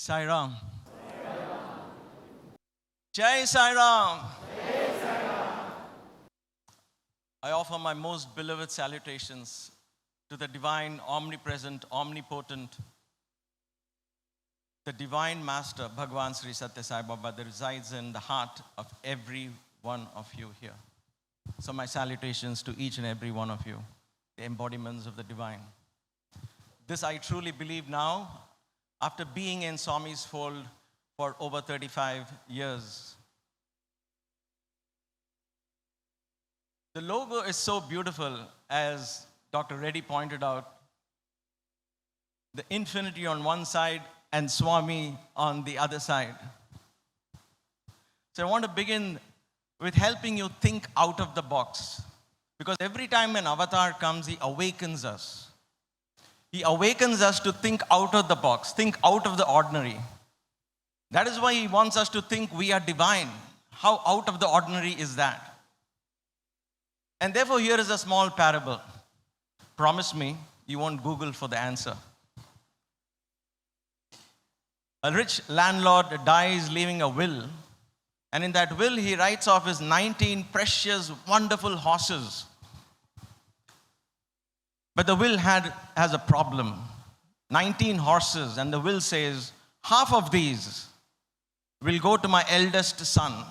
Sai Ram. Jai Sai Ram. I offer my most beloved salutations to the divine, omnipresent, omnipotent, the divine master, Bhagawan Sri Sathya Sai Baba, that resides in the heart of every one of you here. So my salutations to each and every one of you, the embodiments of the divine. This I truly believe now, after being in Swami's fold for over 35 years. The logo is so beautiful, as Dr. Reddy pointed out. The infinity on one side and Swami on the other side. So I want to begin with helping you think out of the box. Because every time an avatar comes, he awakens us. He awakens us to think out of the box, think out of the ordinary. That is why he wants us to think we are divine. How out of the ordinary is that? And therefore, here is a small parable. Promise me you won't Google for the answer. A rich landlord dies leaving a will. And in that will, he writes off his 19 precious, wonderful horses. But the will has a problem. 19 horses, and the will says, half of these will go to my eldest son.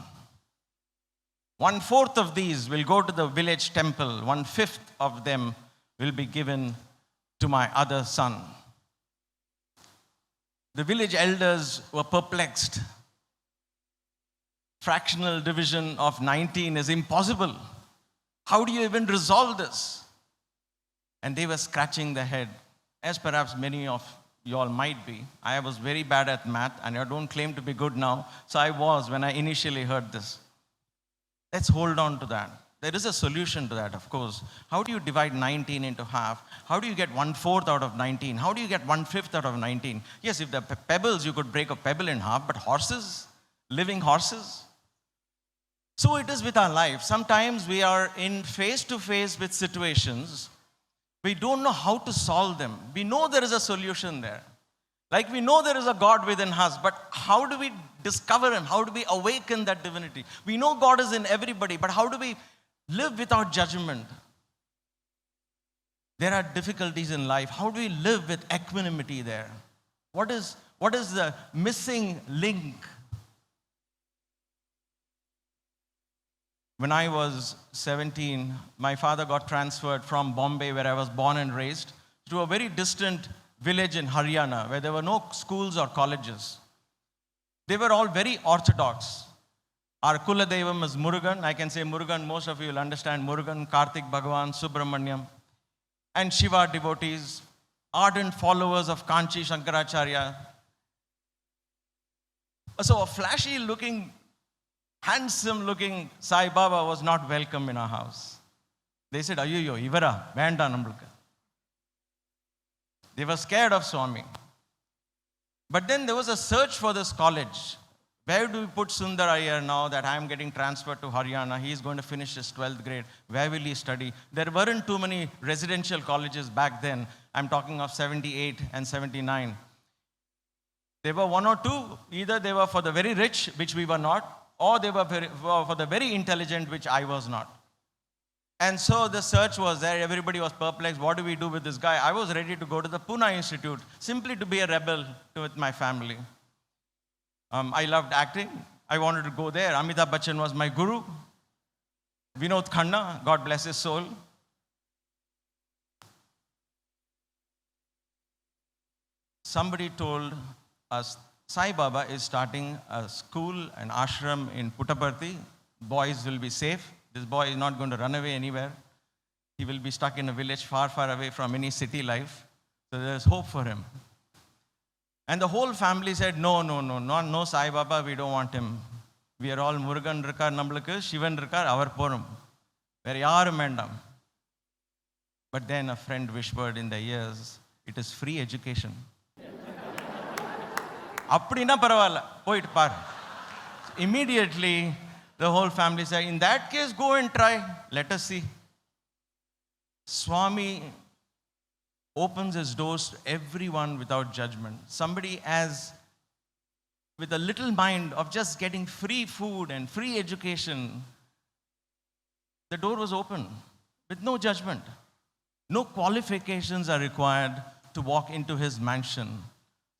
1/4 of these will go to the village temple. 1/5 of them will be given to my other son. The village elders were perplexed. Fractional division of 19 is impossible. How do you even resolve this? And they were scratching their head, as perhaps many of you all might be. I was very bad at math, and I don't claim to be good now. So I was when I initially heard this. Let's hold on to that. There is a solution to that, of course. How do you divide 19 into half? How do you get 1/4 out of 19? How do you get 1/5 out of 19? Yes, if the pebbles, you could break a pebble in half, but horses, living horses. So it is with our life. Sometimes we are in face to face with situations. We don't know how to solve them. We know there is a solution there. Like we know there is a God within us, but how do we discover Him? How do we awaken that divinity? We know God is in everybody, but how do we live without judgment? There are difficulties in life. How do we live with equanimity there? What is the missing link? When I was 17, my father got transferred from Bombay, where I was born and raised, to a very distant village in Haryana, where there were no schools or colleges. They were all very orthodox. Our Kula Devam is Murugan. I can say Murugan, most of you will understand Murugan, Karthik, Bhagawan, Subramanyam, and Shiva devotees, ardent followers of Kanchi Shankaracharya. So a flashy looking, handsome looking Sai Baba was not welcome in our house. They said, Ayyo, Ivara, Vanda Namluka. They were scared of Swami. But then there was a search for this college. Where do we put Sunder Iyer now that I am getting transferred to Haryana? He is going to finish his 12th grade. Where will he study? There weren't too many residential colleges back then. I'm talking of 78 and 79. There were one or two. Either they were for the very rich, which we were not, or they were for the very intelligent, which I was not. And so the search was there. Everybody was perplexed. What do we do with this guy? I was ready to go to the Pune Institute, simply to be a rebel with my family. I loved acting. I wanted to go there. Amitabh Bachchan was my guru. Vinod Khanna, God bless his soul. Somebody told us, Sai Baba is starting a school, an ashram in Puttaparthi. Boys will be safe. This boy is not going to run away anywhere. He will be stuck in a village far, far away from any city life. So there is hope for him. And the whole family said, no Sai Baba, we don't want him. We are all Murugan Rikar Namlukku, Shivan Rikar, our Porum. Where yarum vendam. But then a friend whispered in their ears, it is free education. Appadina paravala, poit par. Immediately, the whole family said, in that case, go and try. Let us see. Swami opens his doors to everyone without judgment. Somebody as with a little mind of just getting free food and free education, the door was open with no judgment. No qualifications are required to walk into his mansion.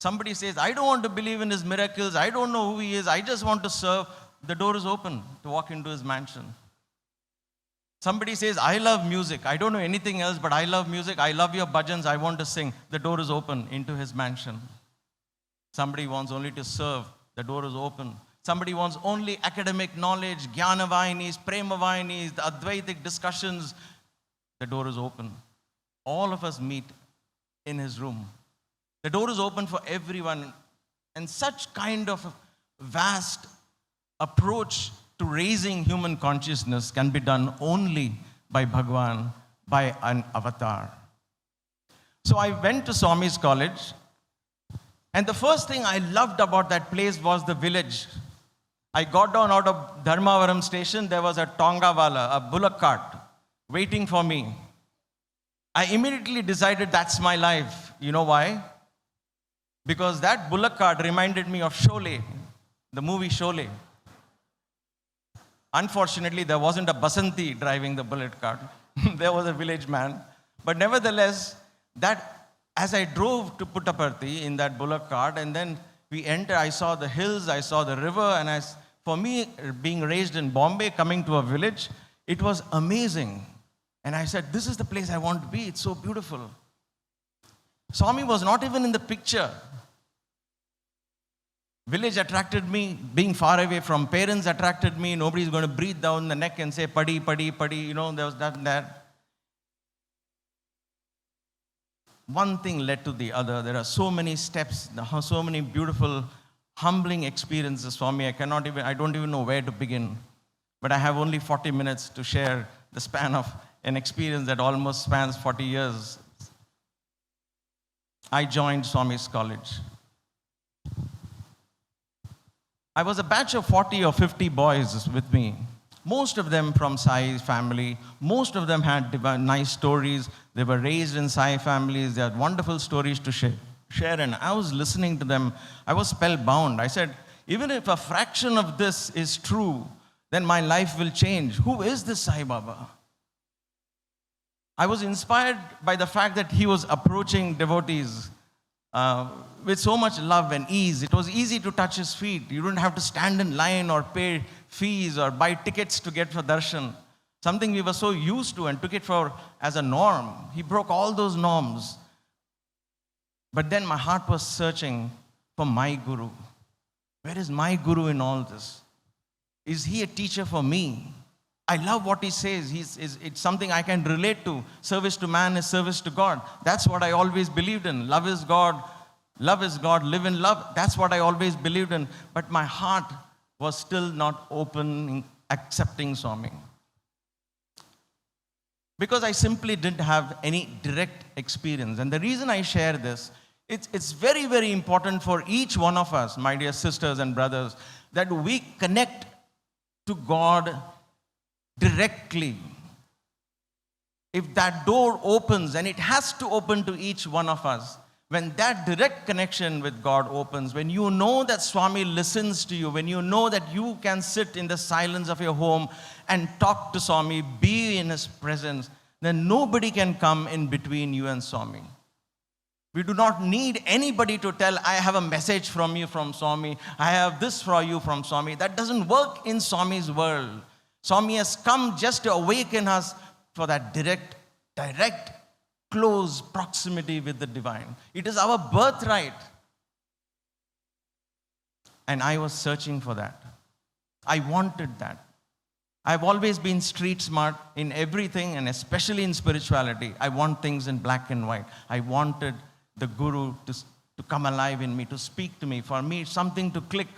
Somebody says, I don't want to believe in his miracles. I don't know who he is. I just want to serve. The door is open to walk into his mansion. Somebody says, I love music. I don't know anything else, but I love music. I love your bhajans. I want to sing. The door is open into his mansion. Somebody wants only to serve. The door is open. Somebody wants only academic knowledge, jnana vahinis, prema vahinis, the Advaitic discussions. The door is open. All of us meet in his room. The door is open for everyone. And such kind of vast approach to raising human consciousness can be done only by Bhagawan, by an avatar. So I went to Swami's college, and the first thing I loved about that place was the village. I got down out of Dharmavaram station, there was a Tongawala, a bullock cart, waiting for me. I immediately decided that's my life. You know why? Because that bullock cart reminded me of Sholay, the movie Sholay. Unfortunately, there wasn't a Basanti driving the bullock cart. There was a village man. But nevertheless, that as I drove to Puttaparthi in that bullock cart, and then we entered, I saw the hills, I saw the river, and for me, being raised in Bombay, coming to a village, it was amazing. And I said, this is the place I want to be. It's so beautiful. Swami was not even in the picture. Village attracted me. Being far away from parents attracted me. Nobody's going to breathe down the neck and say, padi, padi, padi. You know, there was that and that. One thing led to the other. There are so many steps, so many beautiful, humbling experiences, Swami. I don't even know where to begin. But I have only 40 minutes to share the span of an experience that almost spans 40 years. I joined Swami's college. I was a batch of 40 or 50 boys with me. Most of them from Sai's family. Most of them had nice stories. They were raised in Sai families. They had wonderful stories to share. And I was listening to them. I was spellbound. I said, even if a fraction of this is true, then my life will change. Who is this Sai Baba? I was inspired by the fact that he was approaching devotees with so much love and ease. It was easy to touch his feet. You didn't have to stand in line or pay fees or buy tickets to get for darshan. Something we were so used to and took it for as a norm. He broke all those norms. But then my heart was searching for my guru. Where is my guru in all this? Is he a teacher for me? I love what he says. It's something I can relate to. Service to man is service to God. That's what I always believed in. Love is God. Love is God. Live in love. That's what I always believed in. But my heart was still not open in accepting Swami. Because I simply didn't have any direct experience. And the reason I share this, it's very, very important for each one of us, my dear sisters and brothers, that we connect to God directly. If that door opens, and it has to open to each one of us, when that direct connection with God opens, when you know that Swami listens to you, when you know that you can sit in the silence of your home and talk to Swami, be in his presence, then nobody can come in between you and Swami. We do not need anybody to tell, I have a message from you from Swami, I have this for you from Swami. That doesn't work in Swami's world. Swami has come just to awaken us for that direct, close proximity with the divine. It is our birthright. And I was searching for that. I wanted that. I've always been street smart in everything, and especially in spirituality. I want things in black and white. I wanted the guru to come alive in me, to speak to me, for me something to click.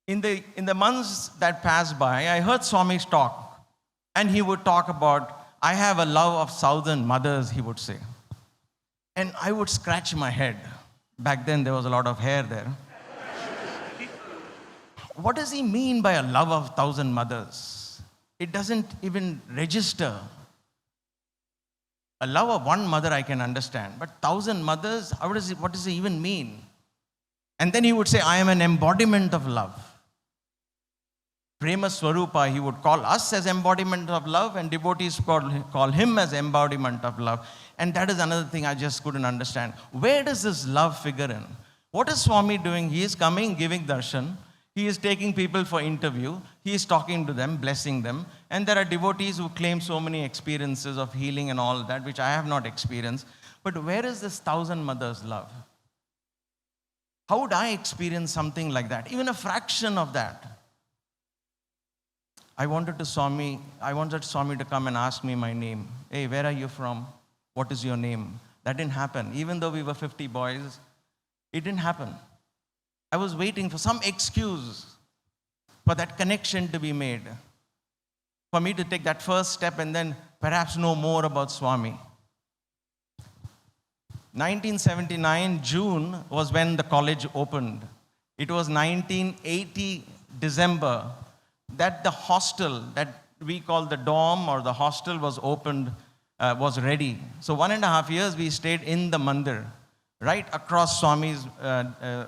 In the months that passed by, I heard Swami talk. And he would talk about, I have a love of southern mothers, he would say. And I would scratch my head. Back then, there was a lot of hair there. What does he mean by a love of thousand mothers? It doesn't even register. A love of one mother I can understand, but 1,000 mothers, what does it even mean? And then he would say, I am an embodiment of love. Prema Swarupa, he would call us as embodiment of love, and devotees call him as embodiment of love. And that is another thing I just couldn't understand. Where does this love figure in? What is Swami doing? He is coming, giving darshan. He is taking people for interview. He is talking to them, blessing them. And there are devotees who claim so many experiences of healing and all that, which I have not experienced. But where is this 1,000 mothers' love? How would I experience something like that? Even a fraction of that. I wanted Swami to come and ask me my name. Hey, where are you from? What is your name? That didn't happen. Even though we were 50 boys, it didn't happen. I was waiting for some excuse for that connection to be made, for me to take that first step and then perhaps know more about Swami. 1979, June was when the college opened. It was 1980, December, that the hostel that we call the dorm or the hostel was opened, was ready. So 1.5 years we stayed in the mandir, right across Swami's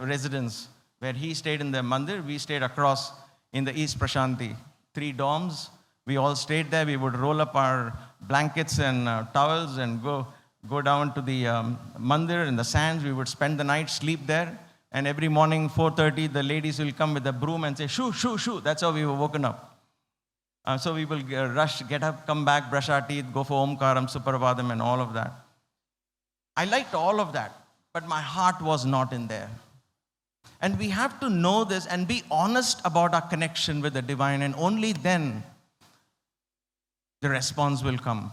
residence. Where he stayed in the mandir, we stayed across in the East Prashanti. 3 dorms, we all stayed there. We would roll up our blankets and towels and go down to the mandir in the sands. We would spend the night, sleep there. And every morning, 4:30, the ladies will come with a broom and say, shoo, shoo, shoo. That's how we were woken up. So we will rush, get up, come back, brush our teeth, go for Omkaram, Suprabhadam and all of that. I liked all of that, but my heart was not in there. And we have to know this and be honest about our connection with the divine, and only then the response will come.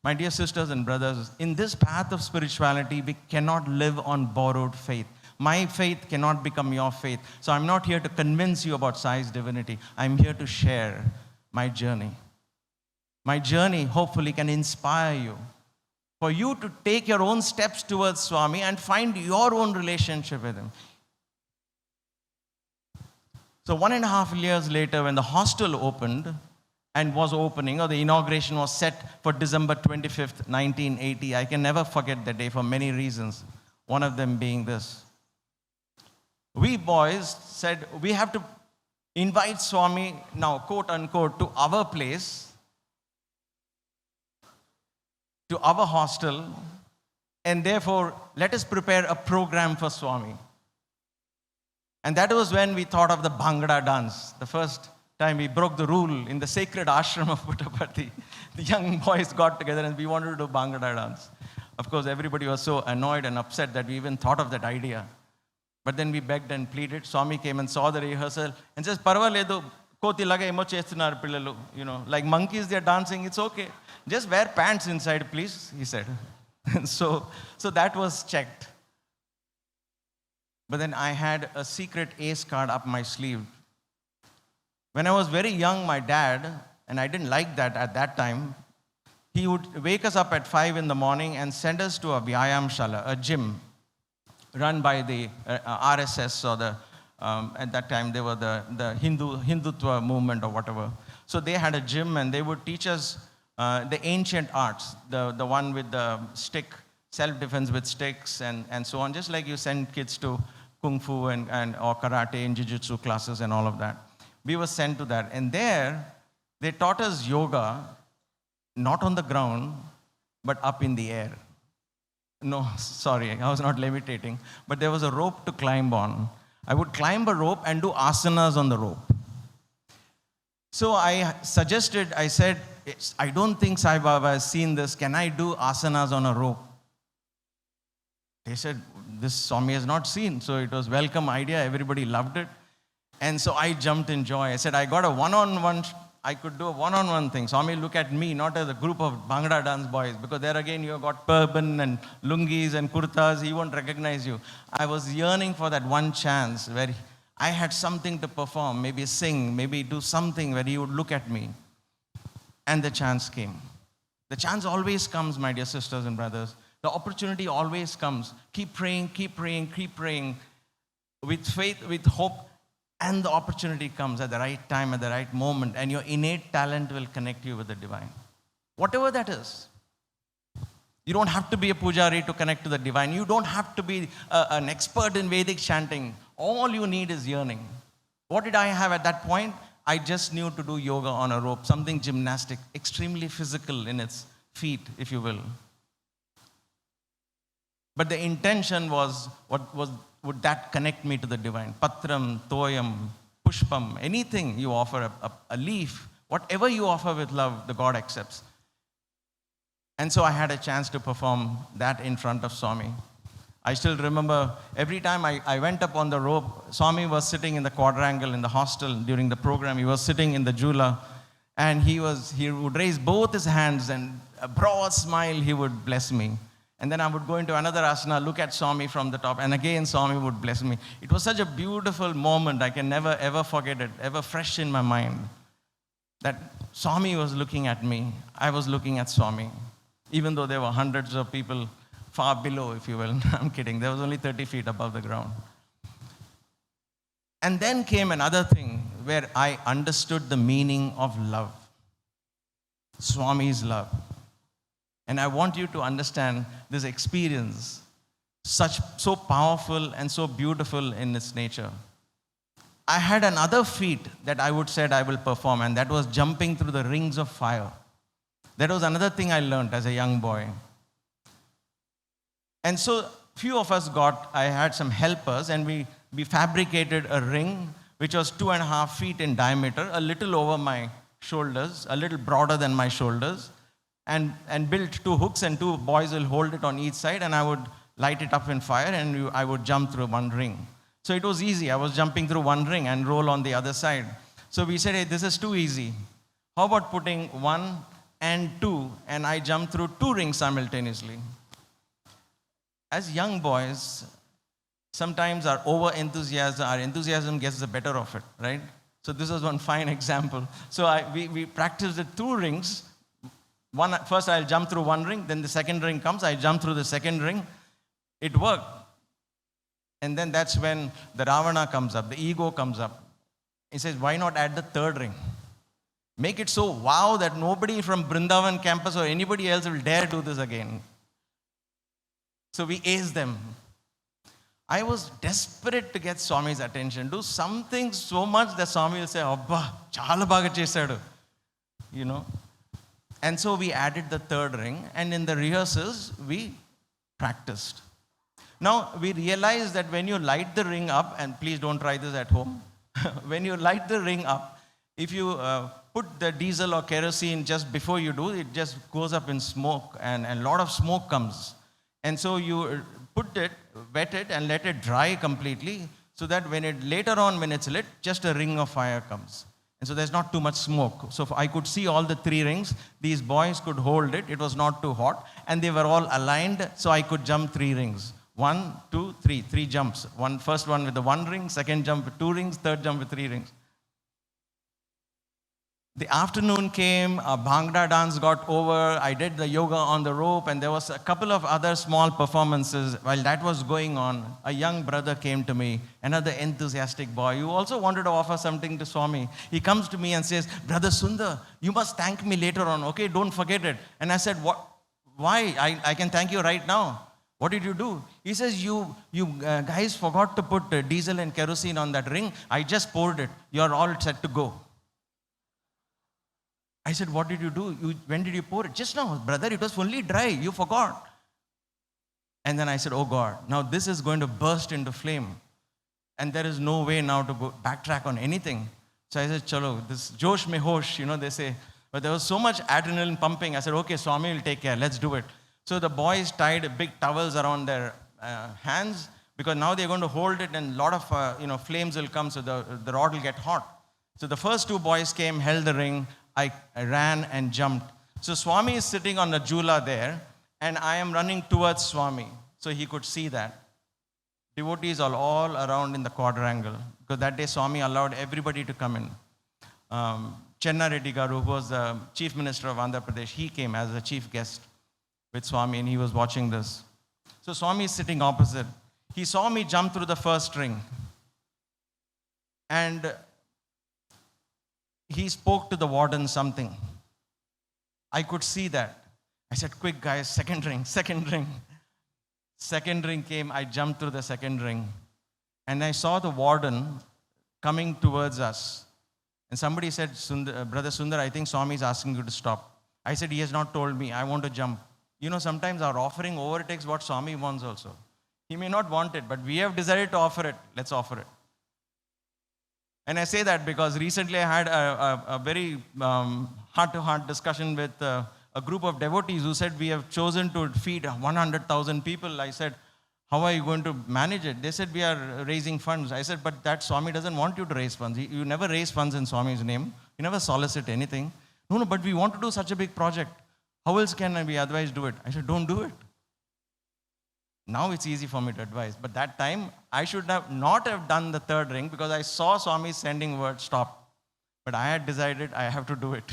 My dear sisters and brothers, in this path of spirituality, we cannot live on borrowed faith. My faith cannot become your faith. So I'm not here to convince you about Sai's divinity. I'm here to share my journey. My journey hopefully can inspire you, for you to take your own steps towards Swami and find your own relationship with him. So 1.5 years later, when the hostel opened and was opening, or the inauguration was set for December 25th, 1980, I can never forget the day for many reasons. One of them being this. We boys said, we have to invite Swami, now quote unquote, to our place, to our hostel, and therefore let us prepare a program for Swami. And that was when we thought of the Bhangra dance. The first time we broke the rule in the sacred ashram of Puttaparthi. The young boys got together and we wanted to do Bhangra dance. Of course, everybody was so annoyed and upset that we even thought of that idea. But then we begged and pleaded. Swami came and saw the rehearsal and says, "Parvaledu, koti laga emo chestunaru pillalu. You know, like monkeys, they're dancing. It's okay. Just wear pants inside, please," he said. And so that was checked. But then I had a secret ace card up my sleeve. When I was very young, my dad, and I didn't like that at that time, he would wake us up at 5 in the morning and send us to a Vyayam Shala, a gym, run by the RSS or the, at that time they were the Hindutva movement or whatever. So they had a gym and they would teach us the ancient arts, the one with the stick, self-defense with sticks and so on, just like you send kids to Kung Fu and or Karate and Jiu-Jitsu classes and all of that. We were sent to that. And there, they taught us yoga, not on the ground, but up in the air. No, sorry, I was not levitating. But there was a rope to climb on. I would climb a rope and do asanas on the rope. So I said, I don't think Sai Baba has seen this. Can I do asanas on a rope? They said, this Swami has not seen. So it was welcome idea. Everybody loved it. And so I jumped in joy. I said, I got a one-on-one, I could do a one-on-one thing. Swami, look at me, not as a group of Bhangra dance boys, because there again you got turban and lungis and kurtas. He won't recognize you. I was yearning for that one chance where I had something to perform, maybe sing, maybe do something where he would look at me. And the chance came. The chance always comes, my dear sisters and brothers. The opportunity always comes. Keep praying, keep praying, keep praying. With faith, with hope, and the opportunity comes at the right time, at the right moment, and your innate talent will connect you with the divine. Whatever that is. You don't have to be a pujari to connect to the divine. You don't have to be an expert in Vedic chanting. All you need is yearning. What did I have at that point? I just knew to do yoga on a rope, something gymnastic, extremely physical in its feet, if you will. But the intention was, would that connect me to the divine? Patram, toyam, pushpam, anything you offer, a leaf, whatever you offer with love, the God accepts. And so I had a chance to perform that in front of Swami. I still remember every time I went up on the rope, Swami was sitting in the quadrangle in the hostel during the program. He was sitting in the jula, and he would raise both his hands, and a broad smile, he would bless me. And then I would go into another asana, look at Swami from the top, and again Swami would bless me. It was such a beautiful moment. I can never ever forget it, ever fresh in my mind, that Swami was looking at me. I was looking at Swami. Even though there were hundreds of people far below, if you will. I'm kidding. There was only 30 feet above the ground. And then came another thing where I understood the meaning of love. Swami's love. And I want you to understand this experience, so powerful and so beautiful in its nature. I had another feat that I will perform, and that was jumping through the rings of fire. That was another thing I learned as a young boy. And so few of us I had some helpers, and we fabricated a ring which was 2.5 feet in diameter, a little over my shoulders, a little broader than my shoulders, and built 2 hooks, and 2 boys will hold it on each side, and I would light it up in fire, and I would jump through one ring. So it was easy. I was jumping through one ring and roll on the other side. So we said, hey, this is too easy. How about putting 1 and 2, and I jump through 2 rings simultaneously? As young boys, sometimes our enthusiasm gets the better of it, right? So this was one fine example. So we practiced the 2 rings. First I'll jump through 1 ring, then the second ring comes, I jump through the second ring. It worked. And then that's when the Ravana comes up, the ego comes up. He says, why not add the 3rd ring? Make it so wow that nobody from Brindavan campus or anybody else will dare do this again. So we aced them. I was desperate to get Swami's attention. Do something so much that Swami will say, Abba, chala baga chesadu. You know. And so we added the 3rd ring, and in the rehearsals, we practiced. Now, we realized that when you light the ring up, and please don't try this at home, when you light the ring up, if you put the diesel or kerosene just before you do, it just goes up in smoke, and a lot of smoke comes. And so you put it, wet it, and let it dry completely, so that later on when it's lit, just a ring of fire comes. And so there's not too much smoke. So I could see all the 3 rings. These boys could hold it. It was not too hot. And they were all aligned, so I could jump 3 rings. 1, 2, 3. 3 jumps. First one with the 1 ring, second jump with 2 rings, third jump with 3 rings. The afternoon came, a Bhangra dance got over, I did the yoga on the rope, and there was a couple of other small performances. While that was going on, a young brother came to me, another enthusiastic boy who also wanted to offer something to Swami. He comes to me and says, Brother Sunder, you must thank me later on, okay? Don't forget it. And I said, what? Why? I can thank you right now. What did you do? He says, you guys forgot to put diesel and kerosene on that ring. I just poured it. You're all set to go. I said, what did you do? When did you pour it? Just now, brother, it was fully dry. You forgot. And then I said, oh God, now this is going to burst into flame. And there is no way now to go backtrack on anything. So I said, chalo, this Josh mein hosh, they say. But there was so much adrenaline pumping. I said, okay, Swami will take care. Let's do it. So the boys tied big towels around their hands, because now they're going to hold it, and a lot of flames will come, so the rod will get hot. So the first 2 boys came, held the ring. I ran and jumped. So Swami is sitting on the jula there, and I am running towards Swami, so he could see that. Devotees are all around in the quadrangle, because that day Swami allowed everybody to come in. Chenna Reddy Garu, who was the Chief Minister of Andhra Pradesh, he came as a chief guest with Swami, and he was watching this. So Swami is sitting opposite. He saw me jump through the first ring, and he spoke to the warden something. I could see that. I said, quick guys, second ring, second ring. Second ring came, I jumped through the second ring. And I saw the warden coming towards us. And somebody said, Brother Sundar, I think Swami is asking you to stop. I said, he has not told me, I want to jump. You know, sometimes our offering overtakes what Swami wants also. He may not want it, but we have decided to offer it. Let's offer it. And I say that because recently I had a very heart-to-heart discussion with a group of devotees who said, we have chosen to feed 100,000 people. I said, how are you going to manage it? They said, we are raising funds. I said, but that Swami doesn't want you to raise funds. You never raise funds in Swami's name. You never solicit anything. No, but we want to do such a big project. How else can we otherwise do it? I said, don't do it. Now it's easy for me to advise. But that time, I should have not have done the third ring because I saw Swami sending word, stop. But I had decided I have to do it.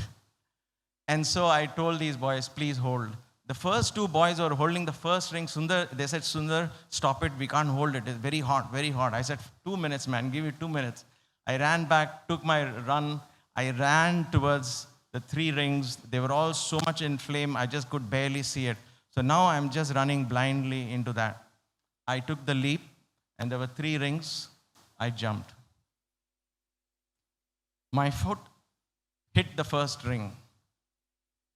And so I told these boys, please hold. The first two boys who were holding the first ring, they said, Sundar, stop it. We can't hold it. It's very hot, very hot. I said, 2 minutes, man. Give it 2 minutes. I ran back, took my run. I ran towards the 3 rings. They were all so much in flame, I just could barely see it. So now I'm just running blindly into that. I took the leap, and there were 3 rings. I jumped. My foot hit the first ring.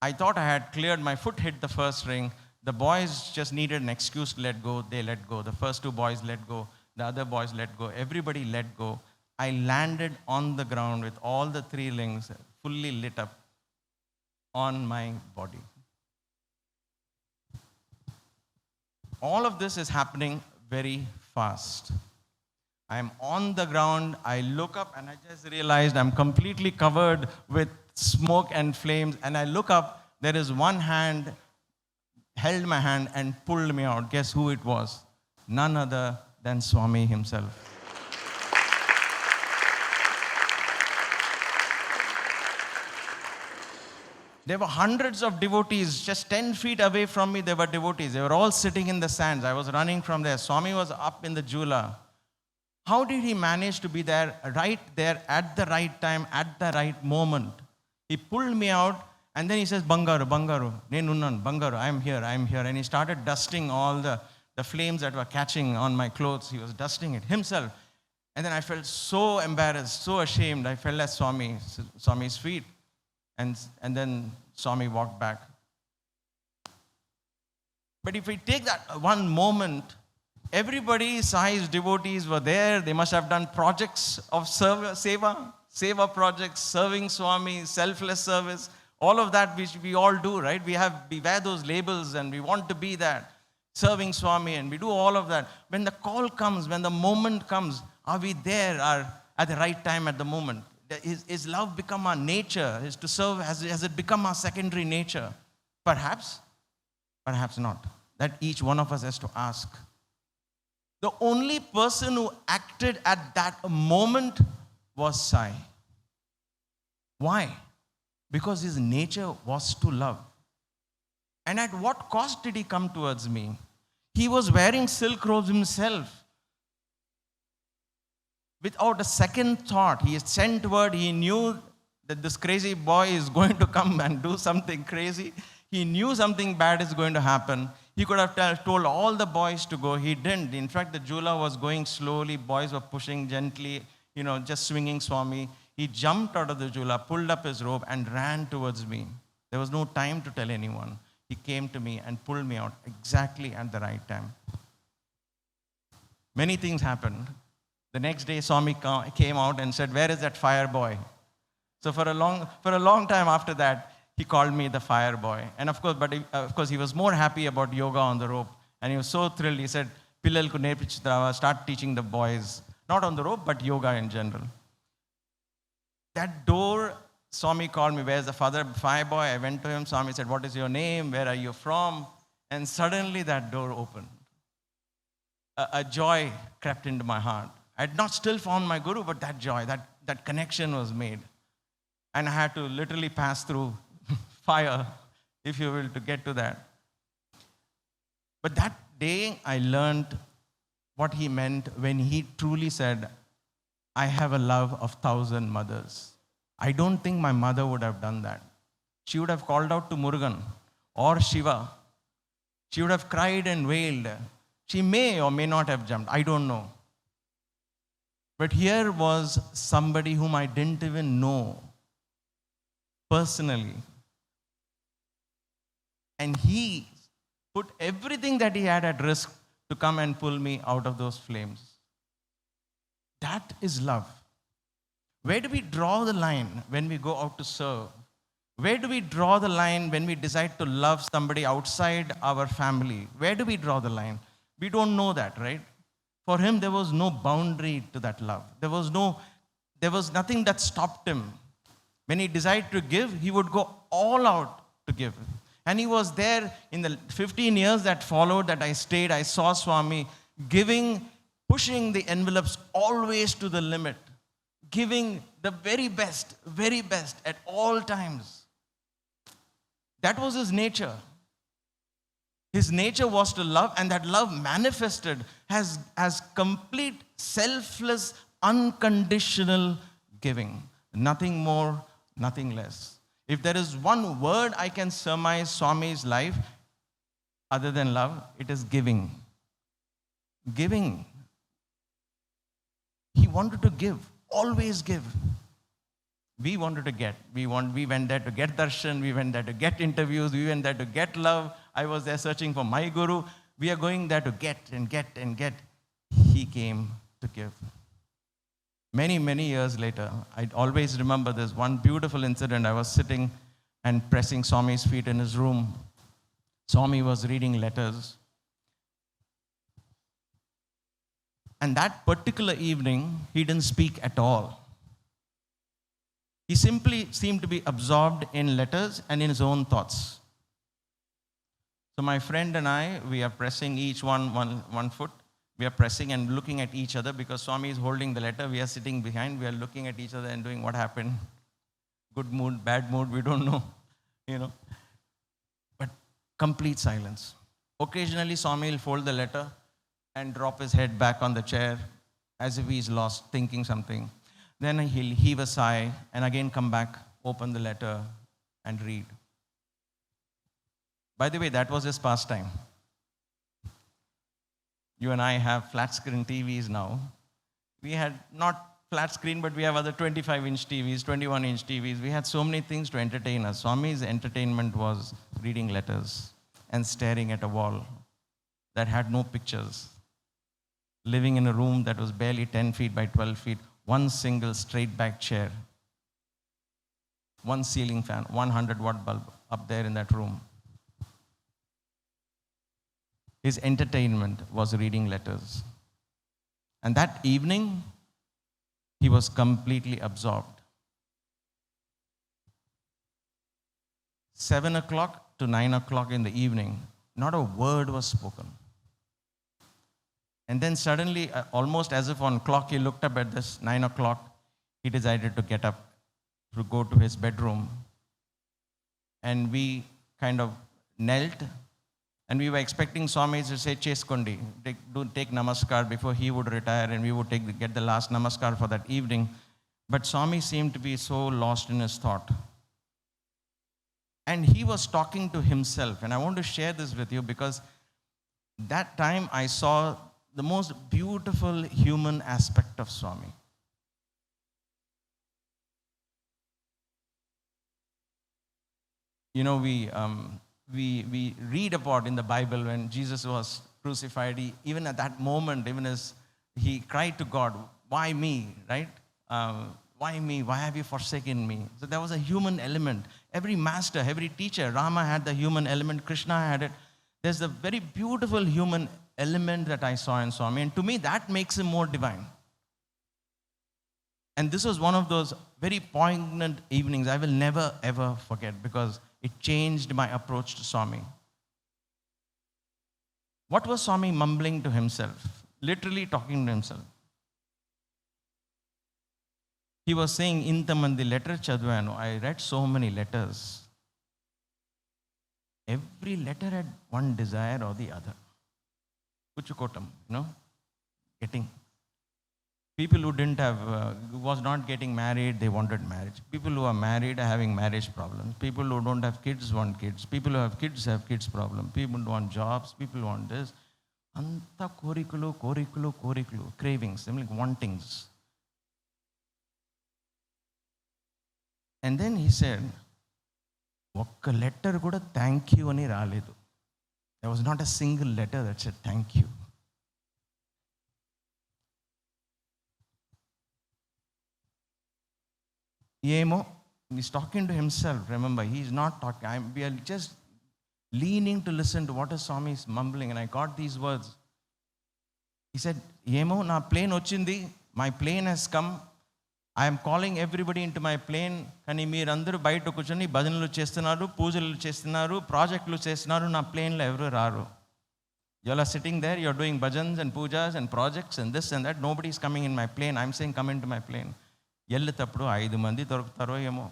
I thought I had cleared. My foot hit the first ring. The boys just needed an excuse to let go. They let go. The first 2 boys let go. The other boys let go. Everybody let go. I landed on the ground with all the 3 rings fully lit up on my body. All of this is happening very fast. I am on the ground. I look up and I just realized I'm completely covered with smoke and flames. And I look up, there is one hand held my hand and pulled me out. Guess who it was? None other than Swami himself. There were hundreds of devotees just 10 feet away from me. There were devotees. They were all sitting in the sands. I was running from there. Swami was up in the Jula. How did he manage to be there, right there, at the right time, at the right moment? He pulled me out, and then he says, Bangaru, Bangaru, Nenunnan, Bangaru, I'm here. And he started dusting all the flames that were catching on my clothes. He was dusting it himself. And then I felt so embarrassed, so ashamed. I fell at Swami's feet. And then Swami walked back. But if we take that one moment, everybody, Sai's devotees were there. They must have done projects of seva projects, serving Swami, selfless service, all of that which we all do, right? We wear those labels and we want to be that, serving Swami, and we do all of that. When the call comes, when the moment comes, are we there at the right time at the moment? Is love become our nature? Is to serve, has it become our secondary nature? Perhaps, perhaps not. That each one of us has to ask. The only person who acted at that moment was Sai. Why? Because his nature was to love. And at what cost did he come towards me? He was wearing silk robes himself. Without a second thought, he sent word. He knew that this crazy boy is going to come and do something crazy. He knew something bad is going to happen. He could have told all the boys to go. He didn't. In fact, the Jula was going slowly. Boys were pushing gently, just swinging Swami. He jumped out of the Jula, pulled up his robe, and ran towards me. There was no time to tell anyone. He came to me and pulled me out exactly at the right time. Many things happened. The next day, Swami came out and said, where is that fire boy? So for a long time after that, he called me the fire boy. And of course, he was more happy about yoga on the rope. And he was so thrilled. He said, Pillalku nepichitava, start teaching the boys, not on the rope, but yoga in general. That door, Swami called me, where's the fire boy? I went to him. Swami said, what is your name? Where are you from? And suddenly that door opened. A joy crept into my heart. I had not still found my guru, but that joy, that connection was made. And I had to literally pass through fire, if you will, to get to that. But that day, I learned what he meant when he truly said, I have a love of 1,000 mothers. I don't think my mother would have done that. She would have called out to Murugan, or Shiva, she would have cried and wailed. She may or may not have jumped. I don't know. But here was somebody whom I didn't even know personally. And he put everything that he had at risk to come and pull me out of those flames. That is love. Where do we draw the line when we go out to serve? Where do we draw the line when we decide to love somebody outside our family? Where do we draw the line? We don't know that, right? For him, there was no boundary to that love. There was nothing that stopped him. When he decided to give, he would go all out to give. And he was there in the 15 years that followed that I stayed. I saw Swami giving, pushing the envelopes always to the limit, giving the very best at all times. That was his nature. His nature was to love, and that love manifested as complete, selfless, unconditional giving. Nothing more, nothing less. If there is one word I can surmise Swami's life other than love, it is giving. Giving. He wanted to give, always give. We wanted to get. We went there to get darshan, we went there to get interviews, we went there to get love. I was there searching for my guru. We are going there to get and get and get. He came to give. Many, many years later, I always remember this one beautiful incident. I was sitting and pressing Swami's feet in his room. Swami was reading letters. And that particular evening, he didn't speak at all. He simply seemed to be absorbed in letters and in his own thoughts. So my friend and I, we are pressing each one foot. We are pressing and looking at each other because Swami is holding the letter. We are sitting behind. We are looking at each other and doing what happened. Good mood, bad mood, we don't know. But complete silence. Occasionally, Swami will fold the letter and drop his head back on the chair as if he's lost, thinking something. Then he'll heave a sigh and again come back, open the letter and read. By the way, that was his pastime. You and I have flat screen TVs now. We had not flat screen, but we have other 25-inch TVs, 21-inch TVs. We had so many things to entertain us. Swami's entertainment was reading letters and staring at a wall that had no pictures. Living in a room that was barely 10 feet by 12 feet. One single straight back chair. One ceiling fan, 100-watt bulb up there in that room. His entertainment was reading letters. And that evening, he was completely absorbed. 7 o'clock to 9 o'clock in the evening, not a word was spoken. And then suddenly, almost as if on clock, he looked up at this 9 o'clock. He decided to get up to go to his bedroom. And we kind of knelt. And we were expecting Swami to say, Cheskondi, take namaskar before he would retire, and we would get the last namaskar for that evening. But Swami seemed to be so lost in his thought. And he was talking to himself. And I want to share this with you because that time I saw the most beautiful human aspect of Swami. We read about in the Bible when Jesus was crucified, even at that moment, even as he cried to God, why me, right? Why me? Why have you forsaken me? So there was a human element. Every master, every teacher, Rama had the human element, Krishna had it. There's a very beautiful human element that I saw in Swami. And to me, that makes him more divine. And this was one of those very poignant evenings I will never, ever forget because it changed my approach to Swami. What was Swami mumbling to himself? Literally talking to himself. He was saying, Intamandi letter chadvanu. I read so many letters. Every letter had one desire or the other. Kuchukotam, getting. People who didn't have, who was not getting married, they wanted marriage. People who are married are having marriage problems. People who don't have kids want kids. People who have kids problem. People who want jobs. People who want this. Anta korikulu, cravings, like wantings. And then he said, ఒక్క letter కూడా thank you అని రాలేదు. There was not a single letter that said thank you. Yemo, he's talking to himself. Remember, he's not talking. We are just leaning to listen to what is Swami is mumbling. And I got these words. He said, Yemo, na plane ochindi. My plane has come. I am calling everybody into my plane. Kani meerandaru bayata kuchoni bhajanlu chestunaru, poojalu chestunaru, projectlu chestunaru, na plane lo evaru raru. You all are sitting there, you are doing bhajans and pujas and projects and this and that. Nobody is coming in my plane. I'm saying come into my plane. Yellitappudu 5 mandi dorukutaro emo.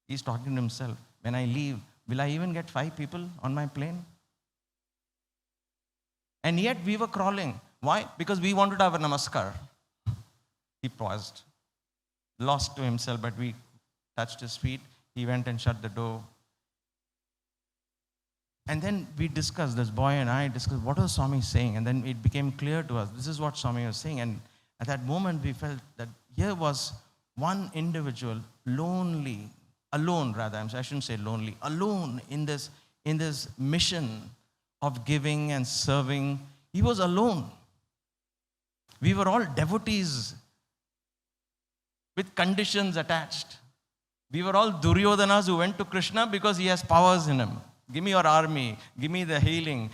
He's talking to himself. When I leave, will I even get 5 people on my plane? And yet we were crawling. Why? Because we wanted our namaskar. He paused, lost to himself, but we touched his feet. He went and shut the door. And then we discussed, this boy and I discussed, what was Swami saying? And then it became clear to us, this is what Swami was saying. And at that moment, we felt that here was one individual, alone, I shouldn't say lonely, alone in this mission of giving and serving. He was alone. We were all devotees with conditions attached. We were all Duryodanas who went to Krishna because he has powers in him. Give me your army, give me the healing,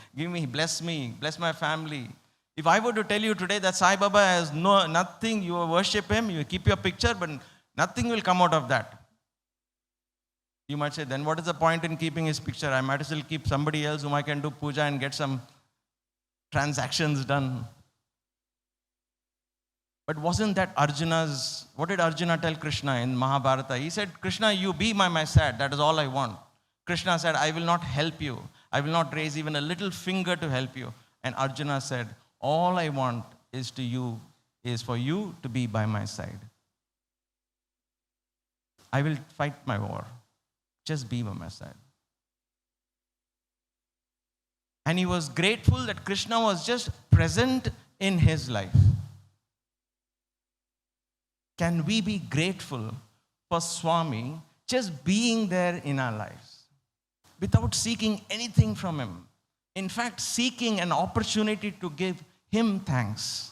bless me, bless my family. If I were to tell you today that Sai Baba has nothing, you worship him, you keep your picture, but nothing will come out of that. You might say, then what is the point in keeping his picture? I might as well keep somebody else whom I can do puja and get some transactions done. But wasn't that what did Arjuna tell Krishna in Mahabharata? He said, Krishna, you be by my side, that is all I want. Krishna said, I will not help you. I will not raise even a little finger to help you. And Arjuna said, all I want is for you to be by my side. I will fight my war. Just be by my side. And he was grateful that Krishna was just present in his life. Can we be grateful for Swami just being there in our lives without seeking anything from him? In fact, seeking an opportunity to give him thanks.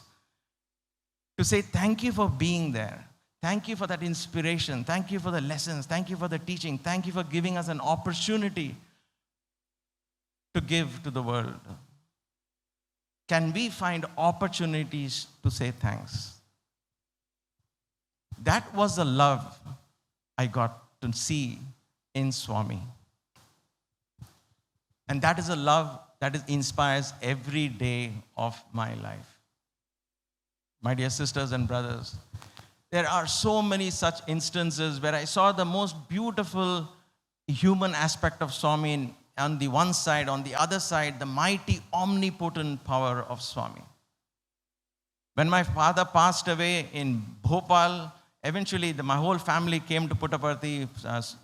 To say, thank you for being there. Thank you for that inspiration. Thank you for the lessons. Thank you for the teaching. Thank you for giving us an opportunity to give to the world. Can we find opportunities to say thanks? That was the love I got to see in Swami. And that is a love that inspires every day of my life. My dear sisters and brothers, there are so many such instances where I saw the most beautiful human aspect of Swami on the one side, on the other side, the mighty omnipotent power of Swami. When my father passed away in Bhopal, eventually my whole family came to Puttaparthi.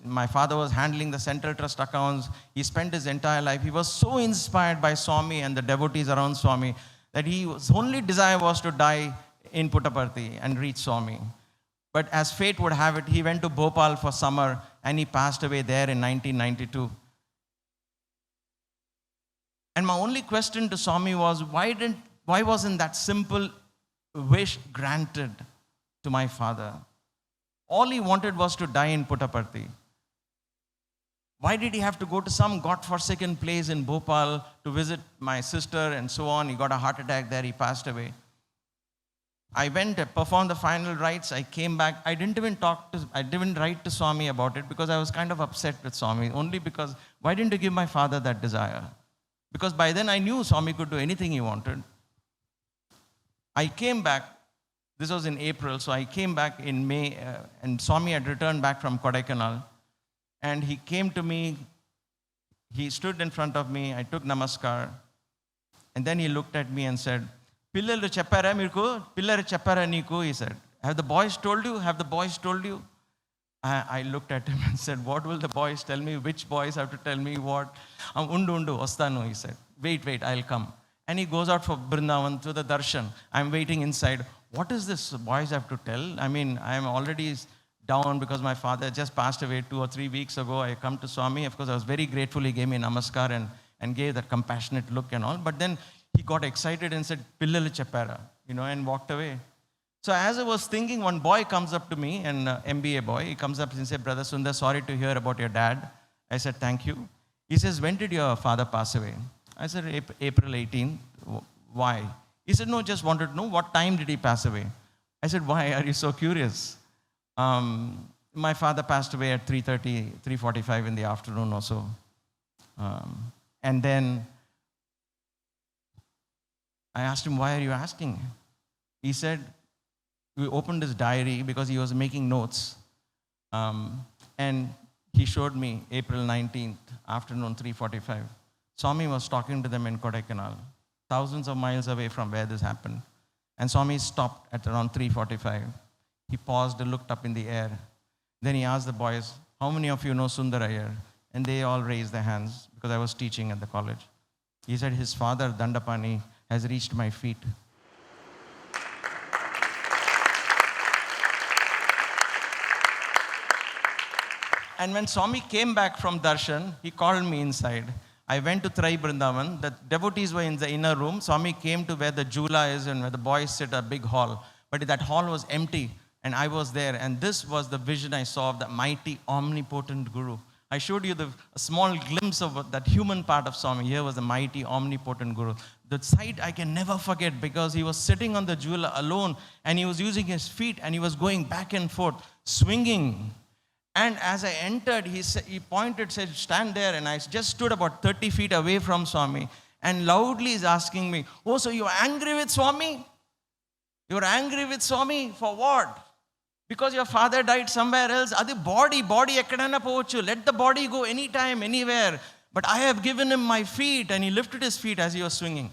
My father was handling the Central Trust accounts. He spent his entire life. He was so inspired by Swami and the devotees around Swami that his only desire was to die in Puttaparthi and reach Swami. But as fate would have it, he went to Bhopal for summer and he passed away there in 1992. And my only question to Swami was, why wasn't that simple wish granted to my father? All he wanted was to die in Puttaparthi. Why did he have to go to some God-forsaken place in Bhopal to visit my sister and so on? He got a heart attack there, he passed away. I went, performed the final rites, I came back. I didn't write to Swami about it because I was kind of upset with Swami, only because, why didn't you give my father that desire? Because by then I knew Swami could do anything he wanted. I came back, this was in April, so I came back in May, and Swami had returned back from Kodaikanal. And he came to me, he stood in front of me, I took namaskar, and then he looked at me and said, పిల్లలు చెప్పారా మీకు? పిల్లలు చెప్పారా నీకు? He said, have the boys told you? Have the boys told you? I looked at him and said, what will the boys tell me? Which boys have to tell me what? Undu, ostanu, he said. Wait, I'll come. And he goes out for Brindavan to the darshan. I'm waiting inside. What is this boys have to tell? I mean, I'm already down because my father just passed away 2 or 3 weeks ago. I come to Swami. Of course, I was very grateful. He gave me namaskar and gave that compassionate look and all. But then he got excited and said, Pillalu Chappara, and walked away. So as I was thinking, one boy comes up to me, an MBA boy. He comes up and says, Brother Sunder, sorry to hear about your dad. I said, thank you. He says, when did your father pass away? I said, April 18th. Why? He said, no, just wanted to know what time did he pass away. I said, why are you so curious? My father passed away at 3:30, 3:45 in the afternoon or so. And then I asked him, why are you asking? He said, we opened his diary because he was making notes. And he showed me April 19th, afternoon 3:45. Swami was talking to them in Kodaikanal, thousands of miles away from where this happened. And Swami stopped at around 3:45. He paused and looked up in the air. Then he asked the boys, how many of you know Sunder Iyer? And they all raised their hands because I was teaching at the college. He said, his father, Dandapani, has reached my feet. And when Swami came back from darshan, he called me inside. I went to Trai Brindavan. The devotees were in the inner room. Swami came to where the jula is and where the boys sit, a big hall. But that hall was empty, and I was there. And this was the vision I saw of the mighty, omnipotent Guru. I showed you a small glimpse of that human part of Swami. Here was the mighty, omnipotent Guru. The sight I can never forget, because he was sitting on the jula alone, and he was using his feet, and he was going back and forth, swinging. And as I entered, he pointed, said, stand there. And I just stood about 30 feet away from Swami. And loudly he's asking me, oh, so you're angry with Swami? You're angry with Swami for what? Because your father died somewhere else. Adi body ekkadana pochu. Let the body go anytime, anywhere. But I have given him my feet. And he lifted his feet as he was swinging.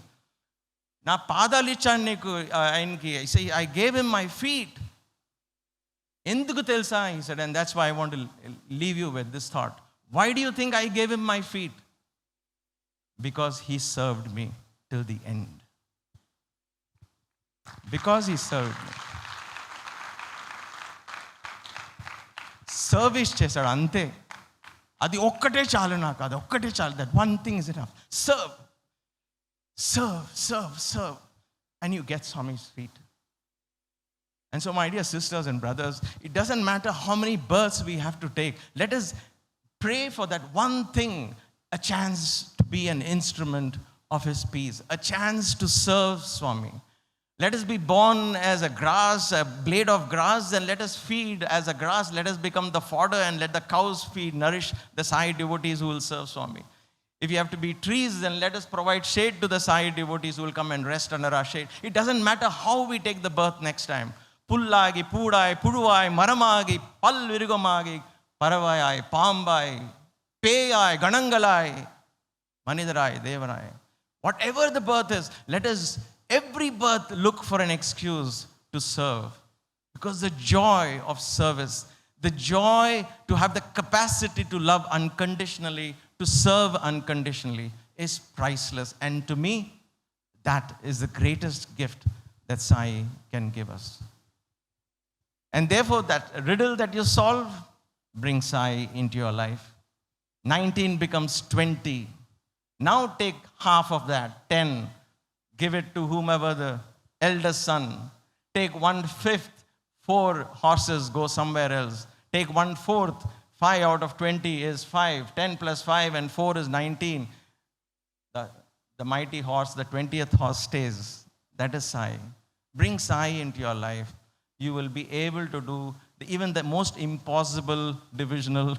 Na padali channiku aynki. I gave him my feet. Enduku telsa, he said, and that's why I want to leave you with this thought. Why do you think I gave him my feet? Because he served me till the end. Because he served me. Service chesadu ante. Adi okkate chalu naaku. Adi okkate chalu. That one thing is enough. Serve. And you get Swami's feet. And so, my dear sisters and brothers, it doesn't matter how many births we have to take. Let us pray for that one thing, a chance to be an instrument of his peace, a chance to serve Swami. Let us be born as a grass, a blade of grass, and let us feed as a grass. Let us become the fodder, and let the cows feed, nourish the Sai devotees who will serve Swami. If you have to be trees, then let us provide shade to the Sai devotees who will come and rest under our shade. It doesn't matter how we take the birth next time. Pullagi, Pudai, Puduvai, Maramagi, Palvirigomagi, Paravai, Pambai, Payai, Ganangalai, Manidarai, Devarai. Whatever the birth is, let us, every birth, look for an excuse to serve. Because the joy of service, the joy to have the capacity to love unconditionally, to serve unconditionally, is priceless. And to me, that is the greatest gift that Sai can give us. And therefore, that riddle that you solve brings Sai into your life. 19 becomes 20. Now take half of that, 10. Give it to whomever the eldest son. Take 1/5. 4 horses go somewhere else. Take 1/4. 5 out of 20 is 5. 10 plus 5 and 4 is 19. The mighty horse, the 20th horse stays. That is Sai. Bring Sai into your life. You will be able to do even the most impossible divisional,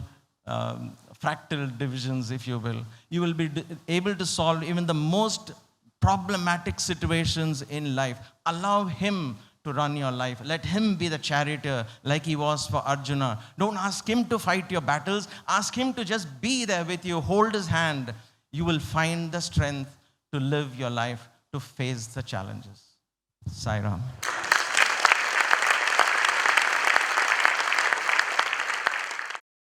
fractal divisions, if you will. You will be able to solve even the most problematic situations in life. Allow him to run your life. Let him be the charioteer like he was for Arjuna. Don't ask him to fight your battles. Ask him to just be there with you. Hold his hand. You will find the strength to live your life, to face the challenges. Sai Ram.